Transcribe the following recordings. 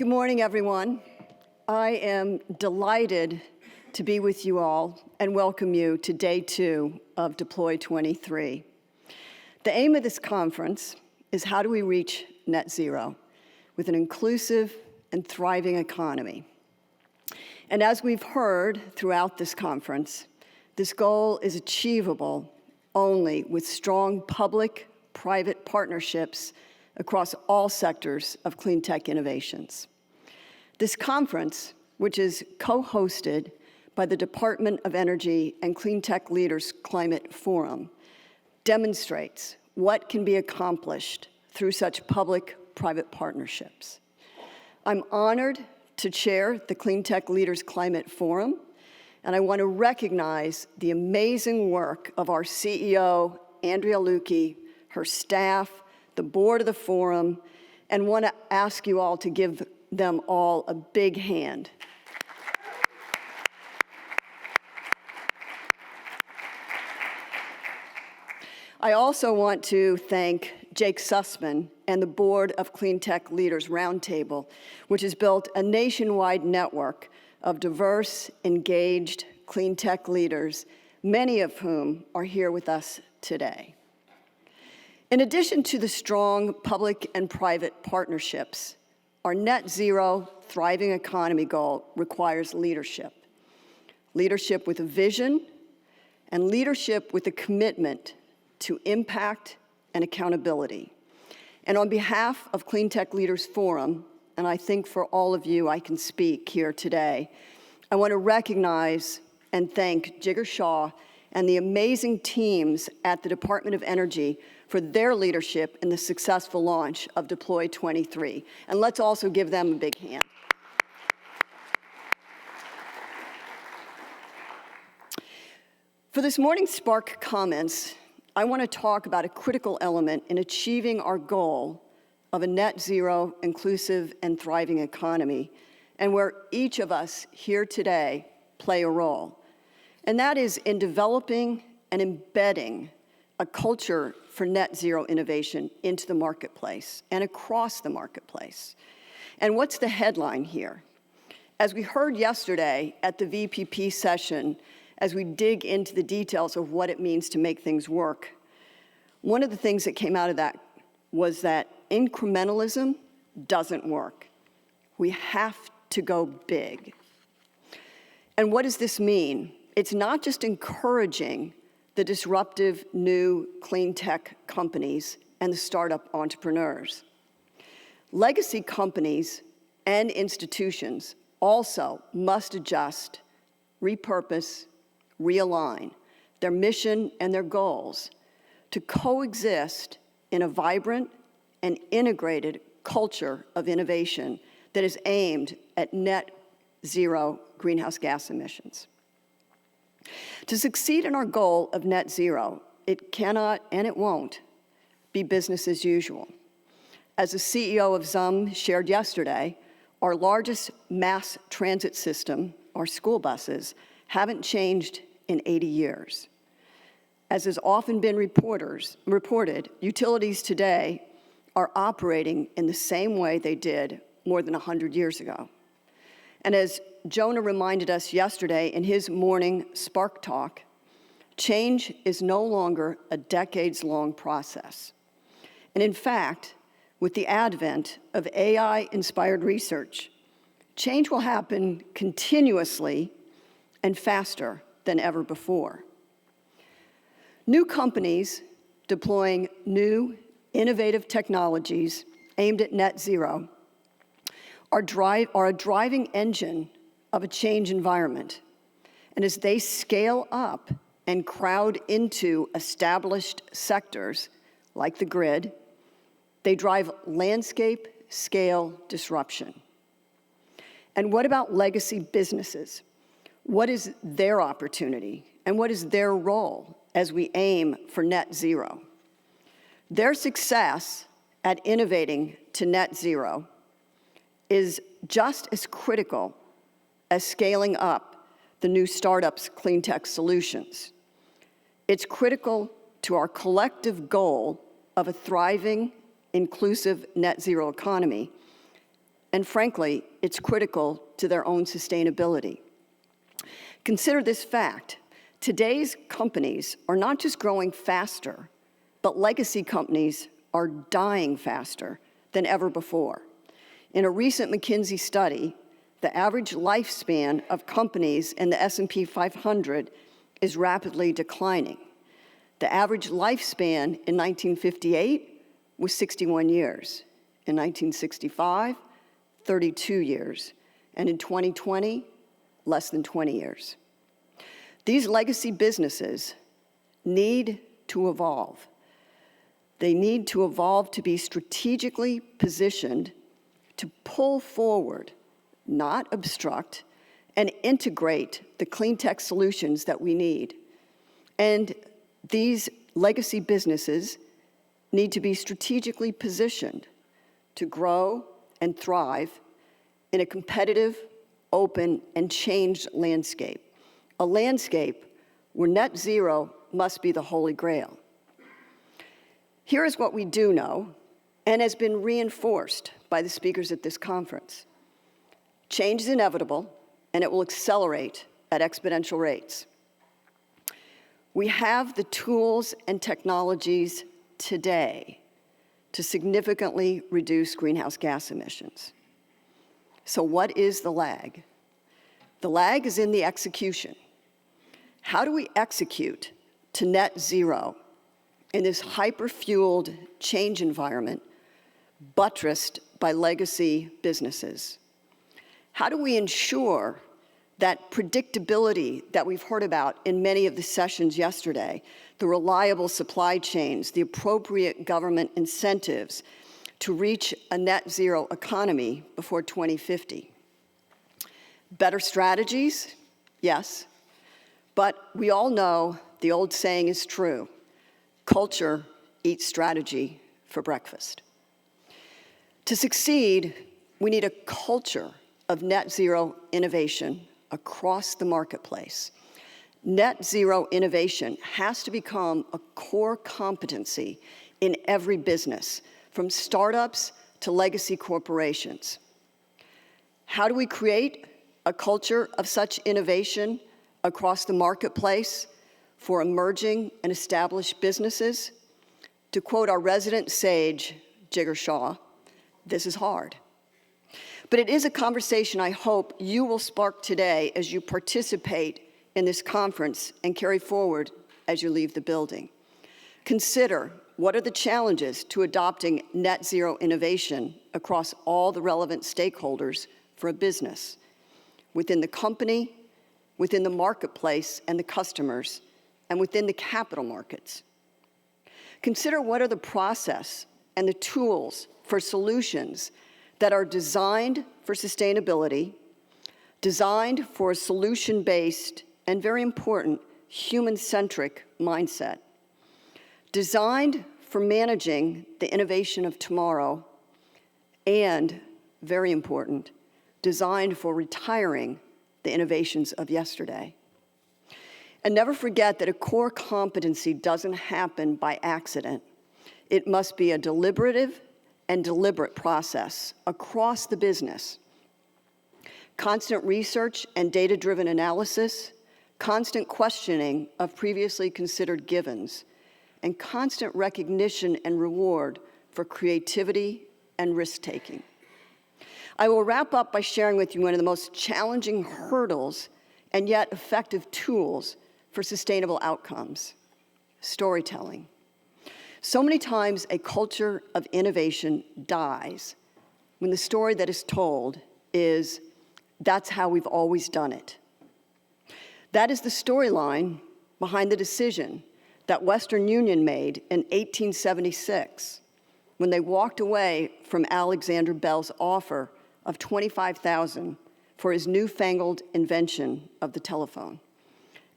Good morning, everyone. I am delighted to be with you all and welcome you to Day 2 of Deploy23. The aim of this conference is how do we reach net zero with an inclusive and thriving economy. And as we've heard throughout this conference, this goal is achievable only with strong public-private partnerships across all sectors of clean tech innovations. This conference, which is co-hosted by the Department of Energy and Cleantech Leaders Climate Forum, demonstrates what can be accomplished through such public-private partnerships. I'm honored to chair the Cleantech Leaders Climate Forum, and I want to recognize the amazing work of our CEO, Andrea Lukey, her staff, the board of the forum, and want to ask you all to give them all a big hand. I also want to thank Jake Sussman and the board of Cleantech Leaders Roundtable, which has built a nationwide network of diverse, engaged clean tech leaders, many of whom are here with us today. In addition to the strong public and private partnerships, our net zero thriving economy goal requires leadership. Leadership with a vision and leadership with a commitment to impact and accountability. And on behalf of Cleantech Leaders Forum, and I think for all of you I can speak here today, I want to recognize and thank Jigar Shah and the amazing teams at the Department of Energy for their leadership in the successful launch of Deploy23. And let's also give them a big hand. For this morning's Spark comments, I want to talk about a critical element in achieving our goal of a net zero, inclusive, and thriving economy, and where each of us here today play a role. And that is in developing and embedding a culture for net zero innovation into the marketplace and across the marketplace. And what's the headline here? As we heard yesterday at the VPP session, as we dig into the details of what it means to make things work, one of the things that came out of that was that incrementalism doesn't work. We have to go big. And what does this mean? It's not just encouraging the disruptive new clean tech companies and the startup entrepreneurs. Legacy companies and institutions also must adjust, repurpose, realign their mission and their goals to coexist in a vibrant and integrated culture of innovation that is aimed at net zero greenhouse gas emissions. To succeed in our goal of net zero, it cannot and it won't be business as usual. As the CEO of ZUM shared yesterday, our largest mass transit system, our school buses, haven't changed in 80 years. As has often been reported, utilities today are operating in the same way they did more than 100 years ago. And as Jonah reminded us yesterday in his morning Spark Talk, change is no longer a decades-long process. And in fact, with the advent of AI-inspired research, change will happen continuously and faster than ever before. New companies deploying new, innovative technologies aimed at net zero are a driving engine of a change environment. And as they scale up and crowd into established sectors like the grid, they drive landscape scale disruption. And what about legacy businesses? What is their opportunity and what is their role as we aim for net zero? Their success at innovating to net zero is just as critical as scaling up the new startups' clean tech solutions. It's critical to our collective goal of a thriving, inclusive net zero economy, and frankly, it's critical to their own sustainability. Consider this fact. Today's companies are not just growing faster, but legacy companies are dying faster than ever before. In a recent McKinsey study, the average lifespan of companies in the S&P 500 is rapidly declining. The average lifespan in 1958 was 61 years. In 1965, 32 years. And in 2020, less than 20 years. These legacy businesses need to evolve. They need to evolve to be strategically positioned to pull forward, not obstruct, and integrate the clean tech solutions that we need. And these legacy businesses need to be strategically positioned to grow and thrive in a competitive, open, and changed landscape. A landscape where net zero must be the holy grail. Here is what we do know, and has been reinforced by the speakers at this conference. Change is inevitable, and it will accelerate at exponential rates. We have the tools and technologies today to significantly reduce greenhouse gas emissions. So what is the lag? The lag is in the execution. How do we execute to net zero in this hyper-fueled change environment buttressed by legacy businesses? How do we ensure that predictability that we've heard about in many of the sessions yesterday, the reliable supply chains, the appropriate government incentives to reach a net zero economy before 2050? Better strategies? Yes. But we all know the old saying is true. Culture eats strategy for breakfast. To succeed, we need a culture of net zero innovation across the marketplace. Net zero innovation has to become a core competency in every business, from startups to legacy corporations. How do we create a culture of such innovation across the marketplace for emerging and established businesses? To quote our resident sage, Jigger Shaw, this is hard. But it is a conversation I hope you will spark today as you participate in this conference and carry forward as you leave the building. Consider what are the challenges to adopting net zero innovation across all the relevant stakeholders for a business, within the company, within the marketplace and the customers, and within the capital markets. Consider what are the process and the tools for solutions that are designed for sustainability, designed for a solution-based and, very important, human-centric mindset, designed for managing the innovation of tomorrow, and, very important, designed for retiring the innovations of yesterday. And never forget that a core competency doesn't happen by accident. It must be a deliberative and deliberate process across the business. Constant research and data-driven analysis, constant questioning of previously considered givens, and constant recognition and reward for creativity and risk-taking. I will wrap up by sharing with you one of the most challenging hurdles and yet effective tools for sustainable outcomes: storytelling. So many times a culture of innovation dies when the story that is told is, "That's how we've always done it." That is the storyline behind the decision that Western Union made in 1876 when they walked away from Alexander Bell's offer of $25,000 for his newfangled invention of the telephone,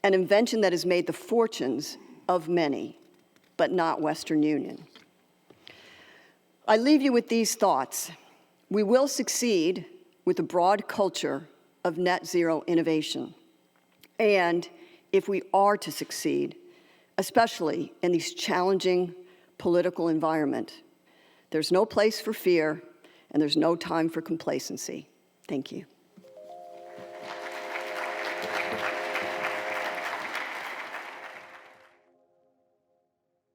an invention that has made the fortunes of many, but not Western Union. I leave you with these thoughts. We will succeed with a broad culture of net zero innovation. And if we are to succeed, especially in these challenging political environment, there's no place for fear and there's no time for complacency. Thank you.